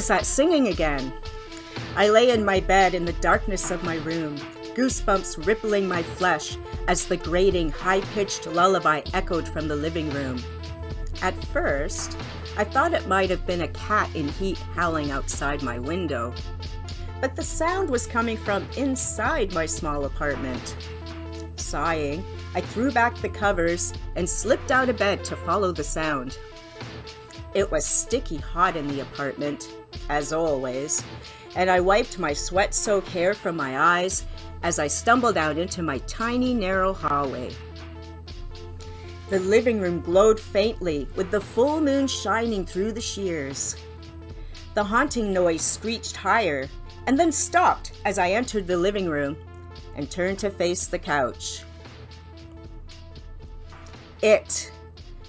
was that singing again? I lay in my bed in the darkness of my room, goosebumps rippling my flesh as the grating, high-pitched lullaby echoed from the living room. At first, I thought it might have been a cat in heat howling outside my window. But the sound was coming from inside my small apartment. Sighing, I threw back the covers and slipped out of bed to follow the sound. It was sticky hot in the apartment, as always, and I wiped my sweat-soaked hair from my eyes as I stumbled out into my tiny, narrow hallway. The living room glowed faintly, with the full moon shining through the shears. The haunting noise screeched higher, and then stopped as I entered the living room and turned to face the couch. It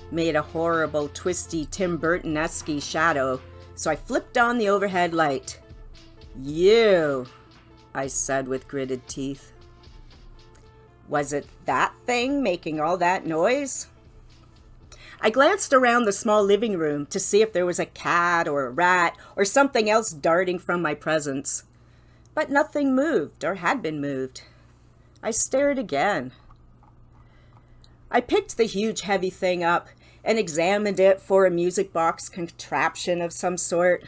made a horrible, twisty, Tim Burton-esque shadow, so I flipped on the overhead light. "You," I said with gritted teeth. Was it that thing making all that noise? I glanced around the small living room to see if there was a cat or a rat or something else darting from my presence. But nothing moved or had been moved. I stared again. I picked the huge heavy thing up and examined it for a music box contraption of some sort.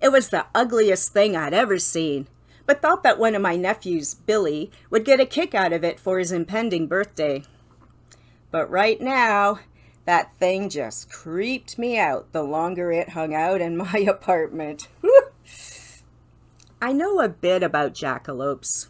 It was the ugliest thing I'd ever seen, but thought that one of my nephews, Billy, would get a kick out of it for his impending birthday. But right now, that thing just creeped me out the longer it hung out in my apartment. I know a bit about jackalopes.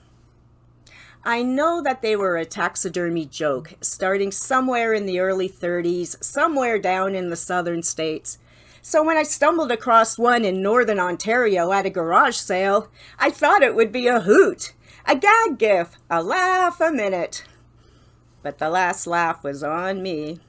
I know that they were a taxidermy joke starting somewhere in the early 30s, somewhere down in the southern states. So when I stumbled across one in northern Ontario at a garage sale, I thought it would be a hoot, a gag gif, a laugh a minute. But the last laugh was on me.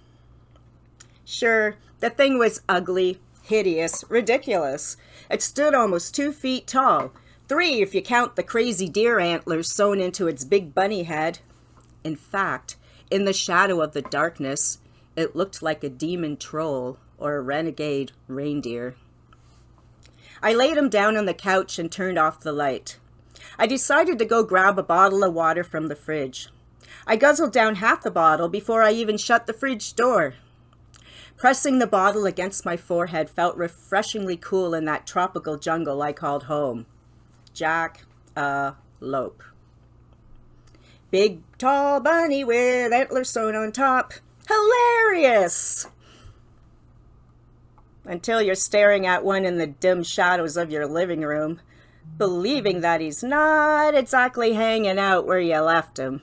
Sure, the thing was ugly, hideous, ridiculous. It stood almost 2 feet tall, 3 if you count the crazy deer antlers sewn into its big bunny head. In fact, in the shadow of the darkness, it looked like a demon troll or a renegade reindeer. I laid him down on the couch and turned off the light. I decided to go grab a bottle of water from the fridge. I guzzled down half the bottle before I even shut the fridge door. Pressing the bottle against my forehead felt refreshingly cool in that tropical jungle I called home. Jackalope. Big, tall bunny with antlers sewn on top. Hilarious! Until you're staring at one in the dim shadows of your living room, believing that he's not exactly hanging out where you left him.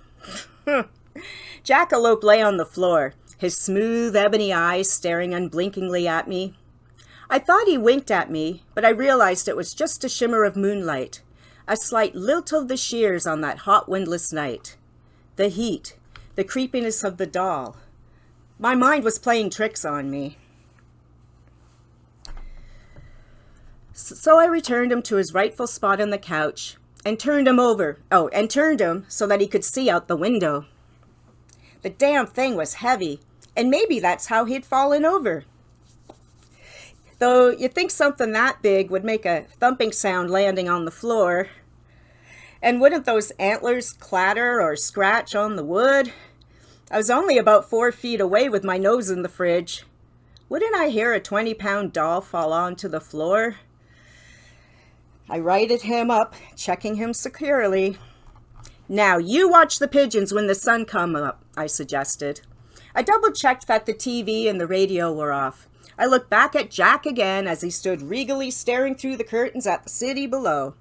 Jackalope lay on the floor, his smooth ebony eyes staring unblinkingly at me. I thought he winked at me, but I realized it was just a shimmer of moonlight, a slight lilt of the shears on that hot, windless night. The heat, the creepiness of the doll. My mind was playing tricks on me. So I returned him to his rightful spot on the couch and turned him so that he could see out the window. The damn thing was heavy, and maybe that's how he'd fallen over. Though you'd think something that big would make a thumping sound landing on the floor. And wouldn't those antlers clatter or scratch on the wood? I was only about 4 feet away with my nose in the fridge. Wouldn't I hear a 20-pound doll fall onto the floor? I righted him up, checking him securely. "Now, you watch the pigeons when the sun comes up," I suggested. I double-checked that the TV and the radio were off. I looked back at Jack again as he stood regally staring through the curtains at the city below.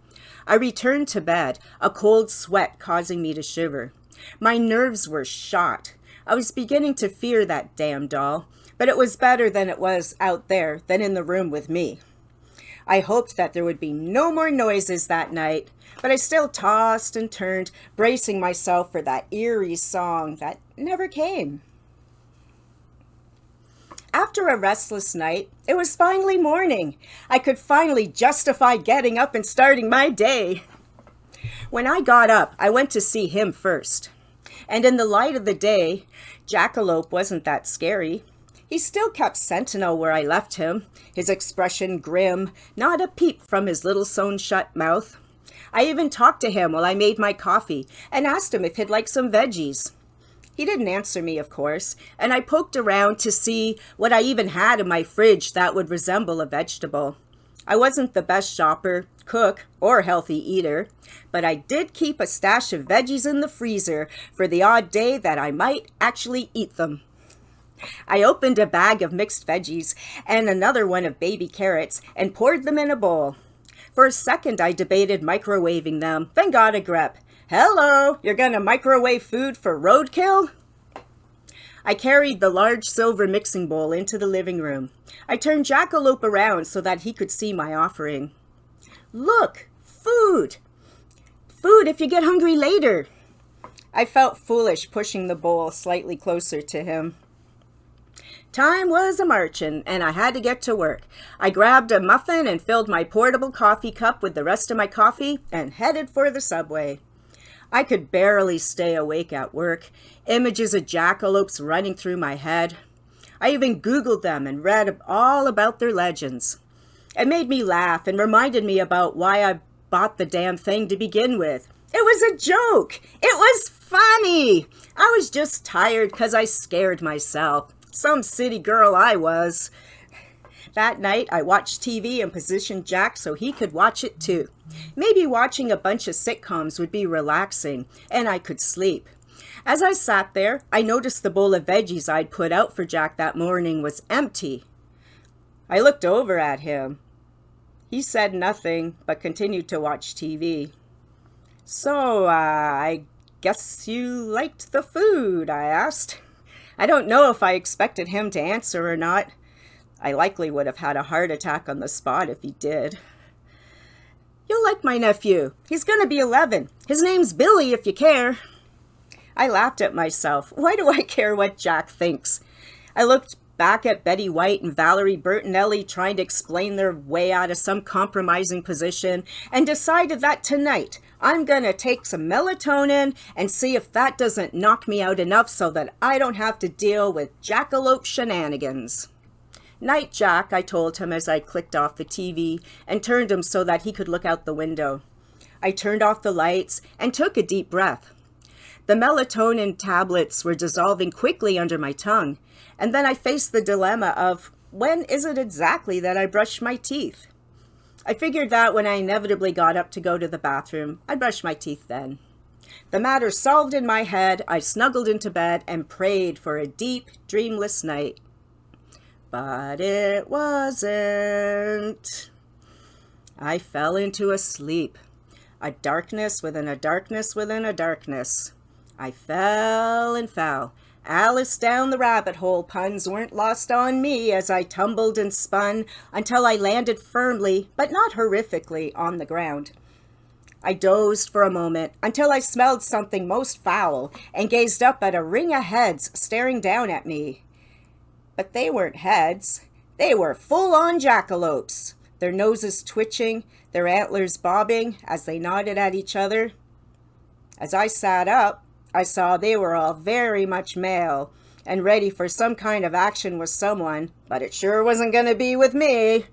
I returned to bed, a cold sweat causing me to shiver. My nerves were shot. I was beginning to fear that damn doll, but it was better than it was out there than in the room with me. I hoped that there would be no more noises that night, but I still tossed and turned, bracing myself for that eerie song that never came. After a restless night, it was finally morning. I could finally justify getting up and starting my day. When I got up, I went to see him first. And in the light of the day, Jackalope wasn't that scary. He still kept sentinel where I left him, his expression grim, not a peep from his little sewn-shut mouth. I even talked to him while I made my coffee and asked him if he'd like some veggies. He didn't answer me, of course, and I poked around to see what I even had in my fridge that would resemble a vegetable. I wasn't the best shopper, cook, or healthy eater, but I did keep a stash of veggies in the freezer for the odd day that I might actually eat them. I opened a bag of mixed veggies and another one of baby carrots and poured them in a bowl. For a second, I debated microwaving them, then got a grip. Hello, you're gonna microwave food for roadkill? I carried the large silver mixing bowl into the living room. I turned Jackalope around so that he could see my offering. Look, food! Food if you get hungry later. I felt foolish pushing the bowl slightly closer to him. Time was a-marchin', and I had to get to work. I grabbed a muffin and filled my portable coffee cup with the rest of my coffee and headed for the subway. I could barely stay awake at work, images of jackalopes running through my head. I even Googled them and read all about their legends. It made me laugh and reminded me about why I bought the damn thing to begin with. It was a joke! It was funny! I was just tired because I scared myself. Some city girl I was. That night, I watched TV and positioned Jack so he could watch it too. Maybe watching a bunch of sitcoms would be relaxing, and I could sleep. As I sat there, I noticed the bowl of veggies I'd put out for Jack that morning was empty. I looked over at him. He said nothing, but continued to watch TV. So, I guess you liked the food, I asked. I don't know if I expected him to answer or not. I likely would have had a heart attack on the spot if he did. You'll like my nephew. He's going to be 11. His name's Billy, if you care. I laughed at myself. Why do I care what Jack thinks? I looked back at Betty White and Valerie Bertinelli trying to explain their way out of some compromising position and decided that tonight I'm going to take some melatonin and see if that doesn't knock me out enough so that I don't have to deal with jackalope shenanigans. Night, Jack, I told him as I clicked off the TV and turned him so that he could look out the window. I turned off the lights and took a deep breath. The melatonin tablets were dissolving quickly under my tongue, and then I faced the dilemma of when is it exactly that I brush my teeth? I figured that when I inevitably got up to go to the bathroom, I'd brush my teeth then. The matter solved in my head, I snuggled into bed and prayed for a deep, dreamless night. But it wasn't. I fell into a sleep, a darkness within a darkness within a darkness. I fell and fell. Alice down the rabbit hole puns weren't lost on me as I tumbled and spun until I landed firmly, but not horrifically, on the ground. I dozed for a moment until I smelled something most foul and gazed up at a ring of heads staring down at me. But they weren't heads. They were full-on jackalopes, their noses twitching, their antlers bobbing as they nodded at each other. As I sat up, I saw they were all very much male and ready for some kind of action with someone, but it sure wasn't going to be with me.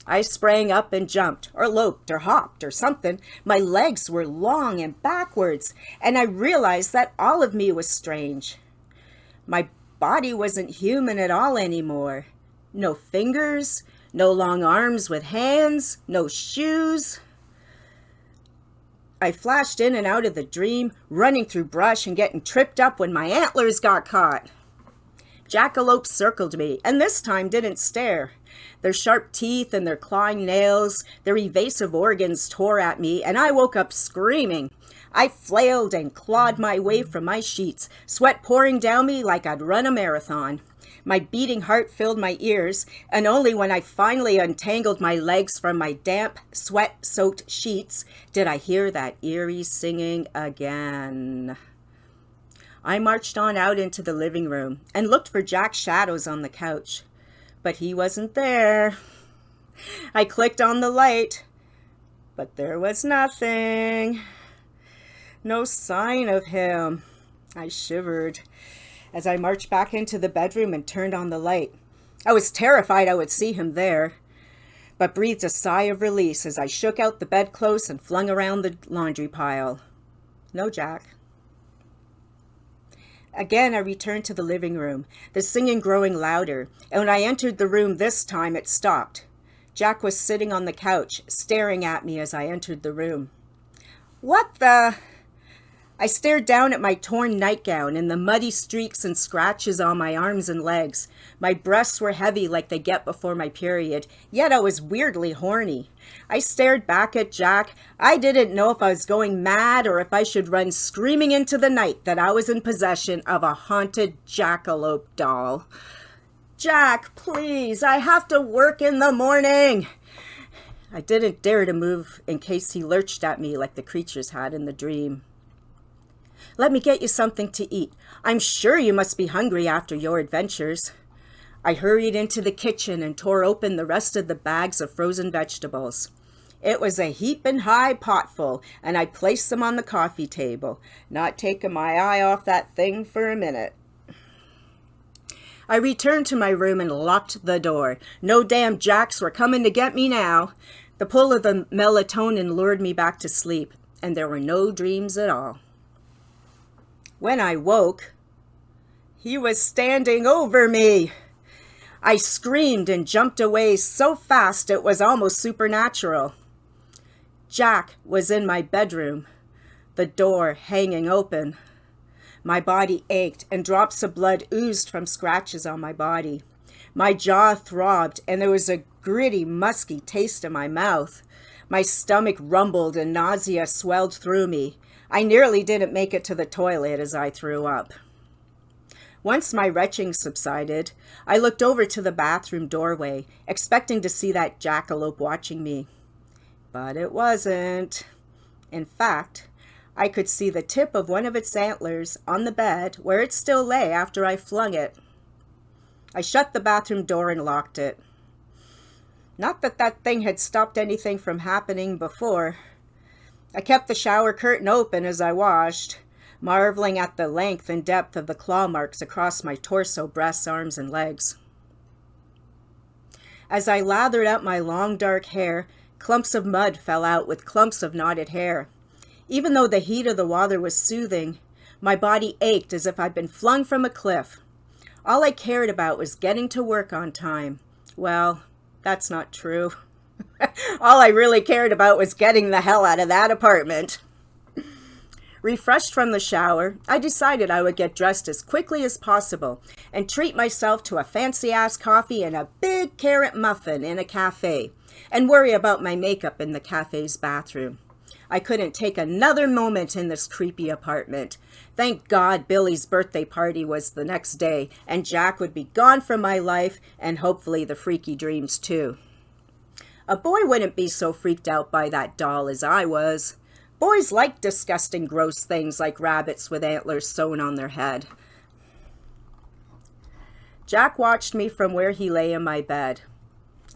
I sprang up and jumped, or loped, or hopped, or something. My legs were long and backwards, and I realized that all of me was strange. My body wasn't human at all anymore. No fingers, no long arms with hands, no shoes. I flashed in and out of the dream, running through brush and getting tripped up when my antlers got caught. Jackalopes circled me, and this time didn't stare. Their sharp teeth and their clawing nails, their evasive organs tore at me, and I woke up screaming. I flailed and clawed my way from my sheets, sweat pouring down me like I'd run a marathon. My beating heart filled my ears, and only when I finally untangled my legs from my damp, sweat-soaked sheets did I hear that eerie singing again. I marched on out into the living room and looked for Jack's shadows on the couch, but he wasn't there. I clicked on the light, but there was nothing. No sign of him. I shivered. as I marched back into the bedroom and turned on the light. I was terrified I would see him there, but breathed a sigh of release as I shook out the bedclothes and flung around the laundry pile. No Jack. Again, I returned to the living room, the singing growing louder, and when I entered the room this time, it stopped. Jack was sitting on the couch, staring at me as I entered the room. What the? I stared down at my torn nightgown and the muddy streaks and scratches on my arms and legs. My breasts were heavy like they get before my period, yet I was weirdly horny. I stared back at Jack. I didn't know if I was going mad or if I should run screaming into the night that I was in possession of a haunted jackalope doll. Jack, please, I have to work in the morning. I didn't dare to move in case he lurched at me like the creatures had in the dream. Let me get you something to eat. I'm sure you must be hungry after your adventures. I hurried into the kitchen and tore open the rest of the bags of frozen vegetables. It was a heaping high potful, and I placed them on the coffee table, not taking my eye off that thing for a minute. I returned to my room and locked the door. No damn Jacks were coming to get me now. The pull of the melatonin lured me back to sleep, and there were no dreams at all. When I woke, he was standing over me. I screamed and jumped away so fast it was almost supernatural. Jack was in my bedroom, the door hanging open. My body ached and drops of blood oozed from scratches on my body. My jaw throbbed and there was a gritty, musky taste in my mouth. My stomach rumbled and nausea swelled through me. I nearly didn't make it to the toilet as I threw up. Once my retching subsided, I looked over to the bathroom doorway, expecting to see that jackalope watching me. But it wasn't. In fact, I could see the tip of one of its antlers on the bed where it still lay after I flung it. I shut the bathroom door and locked it. Not that that thing had stopped anything from happening before. I kept the shower curtain open as I washed, marveling at the length and depth of the claw marks across my torso, breasts, arms, and legs. As I lathered up my long dark hair, clumps of mud fell out with clumps of knotted hair. Even though the heat of the water was soothing, my body ached as if I'd been flung from a cliff. All I cared about was getting to work on time. Well, that's not true. All I really cared about was getting the hell out of that apartment. Refreshed from the shower, I decided I would get dressed as quickly as possible and treat myself to a fancy-ass coffee and a big carrot muffin in a cafe, and worry about my makeup in the cafe's bathroom. I couldn't take another moment in this creepy apartment. Thank God Billy's birthday party was the next day, and Jack would be gone from my life, and hopefully the freaky dreams too. A boy wouldn't be so freaked out by that doll as I was. Boys like disgusting, gross things like rabbits with antlers sewn on their head. Jack watched me from where he lay in my bed.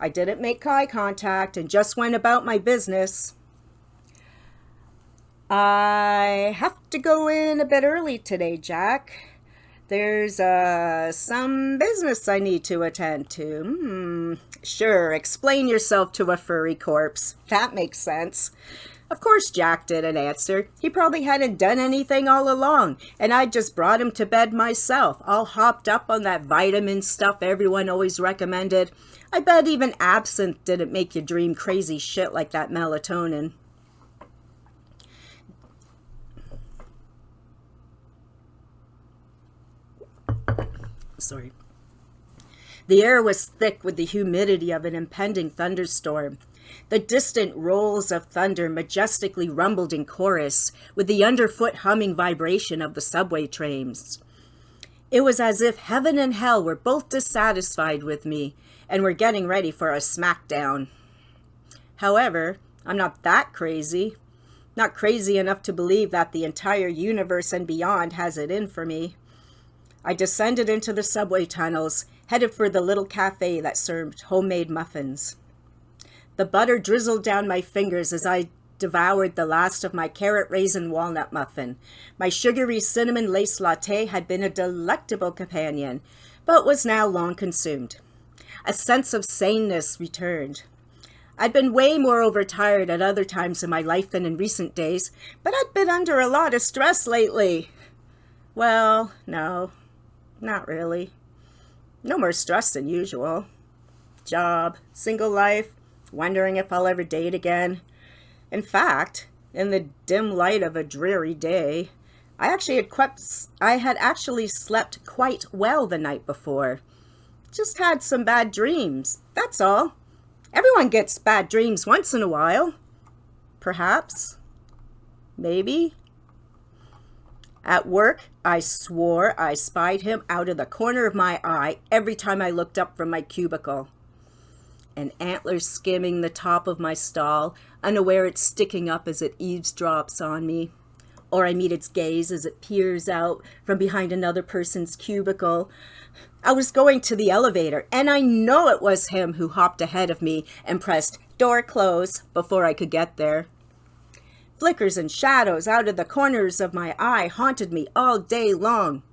I didn't make eye contact and just went about my business. I have to go in a bit early today, Jack. There's some business I need to attend to. Sure, explain yourself to a furry corpse. That makes sense. Of course Jack didn't answer. He probably hadn't done anything all along, and I just brought him to bed myself, all hopped up on that vitamin stuff everyone always recommended. I bet even absinthe didn't make you dream crazy shit like that melatonin. Sorry. The air was thick with the humidity of an impending thunderstorm. The distant rolls of thunder majestically rumbled in chorus with the underfoot humming vibration of the subway trains. It was as if heaven and hell were both dissatisfied with me and were getting ready for a smackdown. However, I'm not that crazy. Not crazy enough to believe that the entire universe and beyond has it in for me. I descended into the subway tunnels, headed for the little cafe that served homemade muffins. The butter drizzled down my fingers as I devoured the last of my carrot raisin walnut muffin. My sugary cinnamon lace latte had been a delectable companion, but was now long consumed. A sense of saneness returned. I'd been way more overtired at other times in my life than in recent days, but I'd been under a lot of stress lately. Well, no, not really. No more stress than usual. Job, single life, wondering if I'll ever date again. In fact, in the dim light of a dreary day, I had actually slept quite well the night before. Just had some bad dreams, that's all. Everyone gets bad dreams once in a while. Perhaps. Maybe. At work, I swore I spied him out of the corner of my eye every time I looked up from my cubicle. An antler skimming the top of my stall, unaware it's sticking up as it eavesdrops on me. Or I meet its gaze as it peers out from behind another person's cubicle. I was going to the elevator, and I know it was him who hopped ahead of me and pressed "door close" before I could get there. Flickers and shadows out of the corners of my eye haunted me all day long.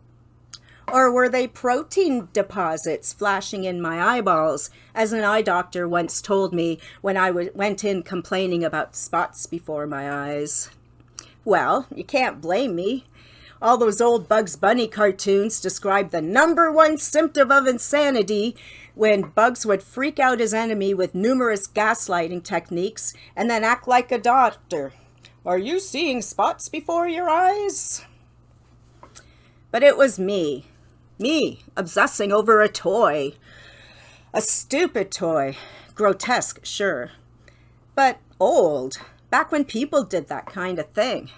Or were they protein deposits flashing in my eyeballs, as an eye doctor once told me when I went in complaining about spots before my eyes? Well, you can't blame me. All those old Bugs Bunny cartoons described the number one symptom of insanity when Bugs would freak out his enemy with numerous gaslighting techniques and then act like a doctor. Are you seeing spots before your eyes? But it was me, obsessing over a toy. A stupid toy. Grotesque, sure. But old, back when people did that kind of thing.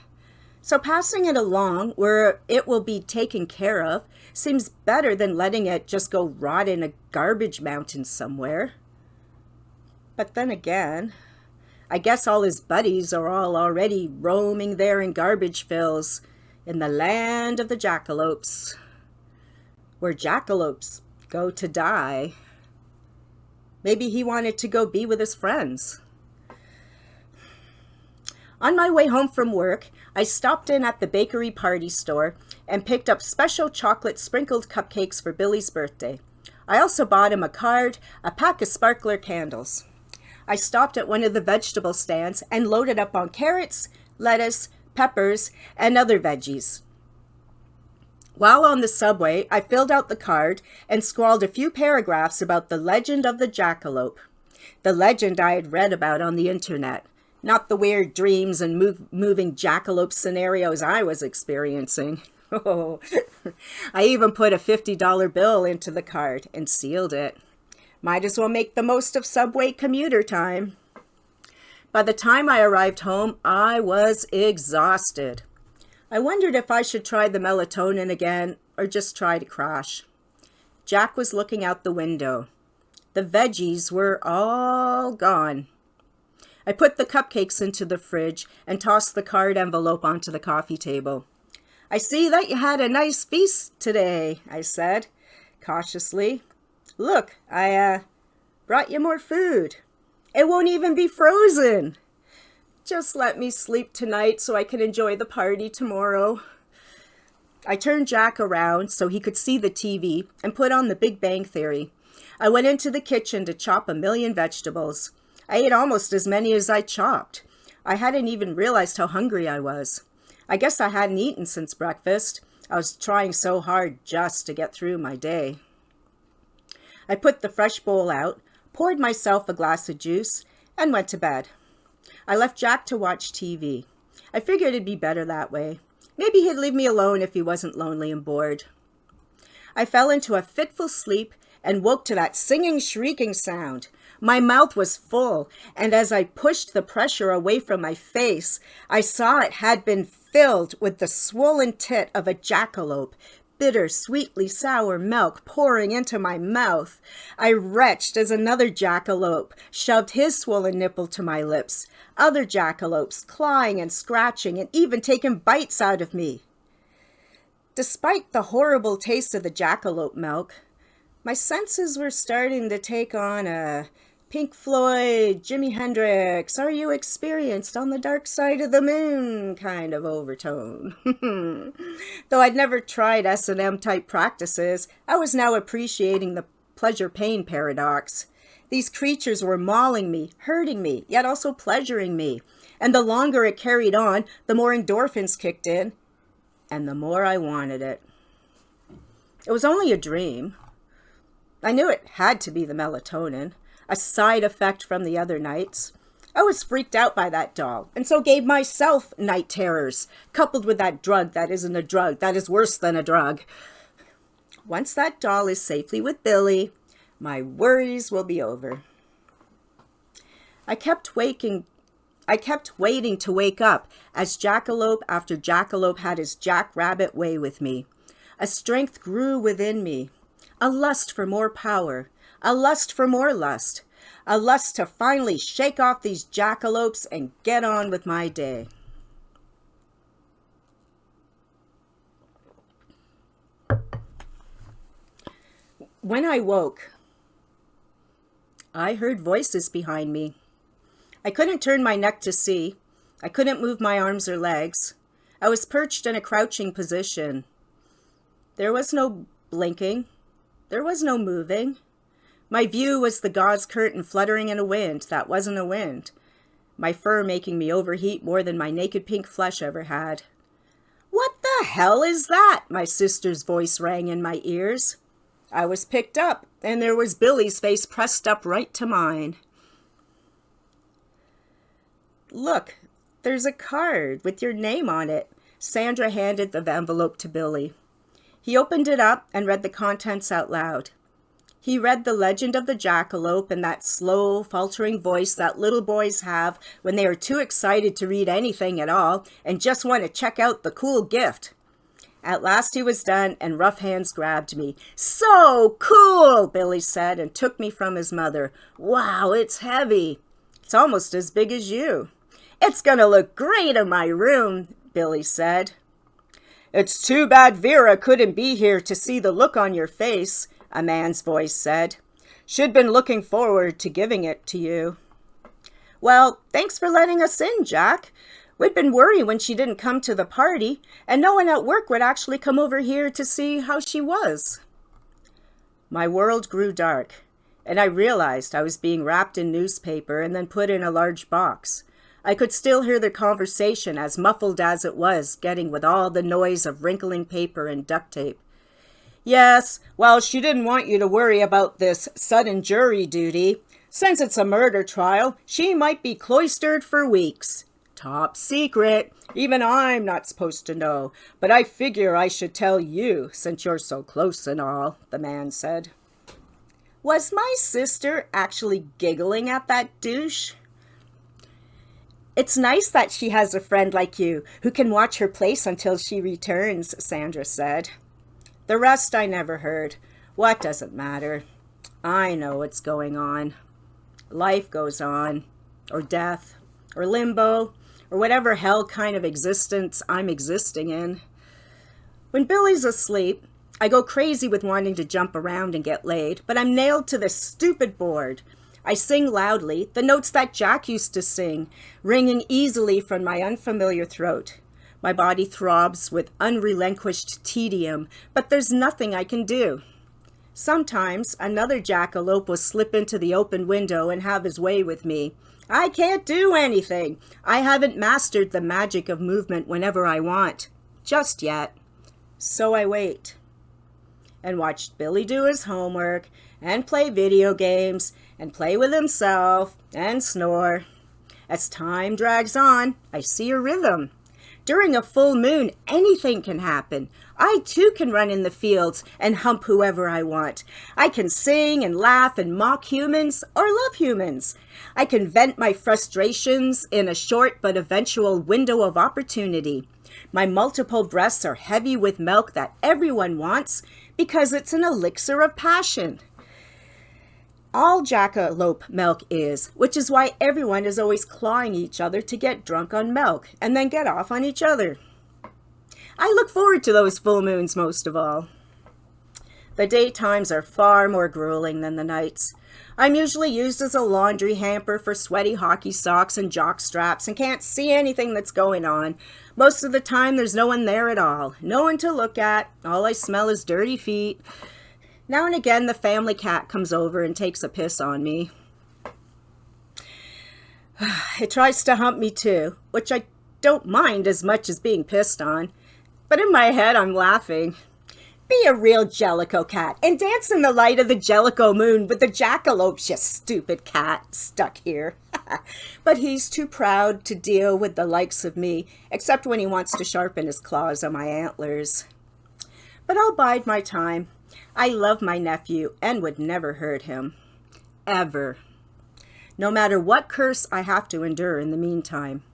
So passing it along where it will be taken care of seems better than letting it just go rot in a garbage mountain somewhere. But then again, I guess all his buddies are all already roaming there in garbage fills in the land of the jackalopes, where jackalopes go to die. Maybe he wanted to go be with his friends. On my way home from work, I stopped in at the bakery party store and picked up special chocolate sprinkled cupcakes for Billy's birthday. I also bought him a card, a pack of sparkler candles. I stopped at one of the vegetable stands and loaded up on carrots, lettuce, peppers, and other veggies. While on the subway, I filled out the card and scrawled a few paragraphs about the legend of the jackalope. The legend I had read about on the internet. Not the weird dreams and moving jackalope scenarios I was experiencing. Oh, I even put a $50 bill into the card and sealed it. Might as well make the most of subway commuter time. By the time I arrived home, I was exhausted. I wondered if I should try the melatonin again or just try to crash. Jack was looking out the window. The veggies were all gone. I put the cupcakes into the fridge and tossed the card envelope onto the coffee table. I see that you had a nice feast today, I said, cautiously. Look, I brought you more food. It won't even be frozen. Just let me sleep tonight so I can enjoy the party tomorrow. I turned Jack around so he could see the TV and put on The Big Bang Theory. I went into the kitchen to chop a million vegetables. I ate almost as many as I chopped. I hadn't even realized how hungry I was. I guess I hadn't eaten since breakfast. I was trying so hard just to get through my day. I put the fresh bowl out, poured myself a glass of juice, and went to bed. I left Jack to watch TV. I figured it'd be better that way. Maybe he'd leave me alone if he wasn't lonely and bored. I fell into a fitful sleep and woke to that singing, shrieking sound. My mouth was full, and as I pushed the pressure away from my face, I saw it had been filled with the swollen tit of a jackalope, bitter, sweetly sour milk pouring into my mouth. I retched as another jackalope shoved his swollen nipple to my lips, other jackalopes clawing and scratching and even taking bites out of me. Despite the horrible taste of the jackalope milk, my senses were starting to take on a Pink Floyd, Jimi Hendrix, are you experienced on the dark side of the moon kind of overtone. Though I'd never tried S&M type practices, I was now appreciating the pleasure-pain paradox. These creatures were mauling me, hurting me, yet also pleasuring me. And the longer it carried on, the more endorphins kicked in, and the more I wanted it. It was only a dream. I knew it had to be the melatonin, a side effect from the other nights. I was freaked out by that doll, and so gave myself night terrors, coupled with that drug that isn't a drug, that is worse than a drug. Once that doll is safely with Billy, my worries will be over. I kept waiting to wake up as jackalope after jackalope had his jackrabbit way with me. A strength grew within me, a lust for more power, a lust for more lust, a lust to finally shake off these jackalopes and get on with my day. When I woke, I heard voices behind me. I couldn't turn my neck to see. I couldn't move my arms or legs. I was perched in a crouching position. There was no blinking. There was no moving. My view was the gauze curtain fluttering in a wind that wasn't a wind, my fur making me overheat more than my naked pink flesh ever had. "What the hell is that?" my sister's voice rang in my ears. I was picked up, and there was Billy's face pressed up right to mine. "Look, there's a card with your name on it." Sandra handed the envelope to Billy. He opened it up and read the contents out loud. He read the legend of the jackalope in that slow, faltering voice that little boys have when they are too excited to read anything at all and just want to check out the cool gift. At last he was done, and rough hands grabbed me. "So cool," Billy said, and took me from his mother. "Wow, it's heavy. It's almost as big as you." "It's gonna look great in my room," Billy said. "It's too bad Vera couldn't be here to see the look on your face," a man's voice said. "She'd been looking forward to giving it to you." "Well, thanks for letting us in, Jack. We'd been worried when she didn't come to the party, and no one at work would actually come over here to see how she was." My world grew dark, and I realized I was being wrapped in newspaper and then put in a large box. I could still hear the conversation, as muffled as it was, getting with all the noise of wrinkling paper and duct tape. "Yes, well, she didn't want you to worry about this sudden jury duty. Since it's a murder trial, she might be cloistered for weeks. Top secret. Even I'm not supposed to know, but I figure I should tell you since you're so close and all," the man said. Was my sister actually giggling at that douche? "It's nice that she has a friend like you who can watch her place until she returns," Sandra said. The rest I never heard. What does it matter? I know what's going on. Life goes on, or death, or limbo, or whatever hell kind of existence I'm existing in. When Billy's asleep, I go crazy with wanting to jump around and get laid, but I'm nailed to this stupid board. I sing loudly, the notes that Jack used to sing, ringing easily from my unfamiliar throat. My body throbs with unrelinquished tedium, but there's nothing I can do. Sometimes another jackalope will slip into the open window and have his way with me. I can't do anything. I haven't mastered the magic of movement whenever I want. Just yet. So I wait. And watch Billy do his homework, and play video games, and play with himself, and snore. As time drags on, I see a rhythm. During a full moon, anything can happen. I too can run in the fields and hump whoever I want. I can sing and laugh and mock humans or love humans. I can vent my frustrations in a short but eventual window of opportunity. My multiple breasts are heavy with milk that everyone wants because it's an elixir of passion. All jackalope milk is, which is why everyone is always clawing each other to get drunk on milk and then get off on each other. I look forward to those full moons most of all. The daytimes are far more grueling than the nights. I'm usually used as a laundry hamper for sweaty hockey socks and jock straps and can't see anything that's going on. Most of the time there's no one there at all. No one to look at. All I smell is dirty feet. Now and again the family cat comes over and takes a piss on me. It tries to hump me too, which I don't mind as much as being pissed on. But in my head I'm laughing. Be a real Jellicoe cat and dance in the light of the Jellicoe moon with the Jackalopes, you stupid cat, stuck here. But he's too proud to deal with the likes of me, except when he wants to sharpen his claws on my antlers. But I'll bide my time. I love my nephew and would never hurt him. Ever. No matter what curse I have to endure in the meantime.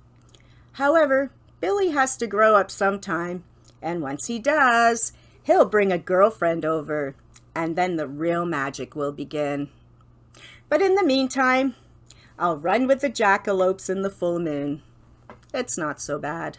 However, Billy has to grow up sometime, and once he does, he'll bring a girlfriend over, and then the real magic will begin. But in the meantime, I'll run with the jackalopes in the full moon. It's not so bad.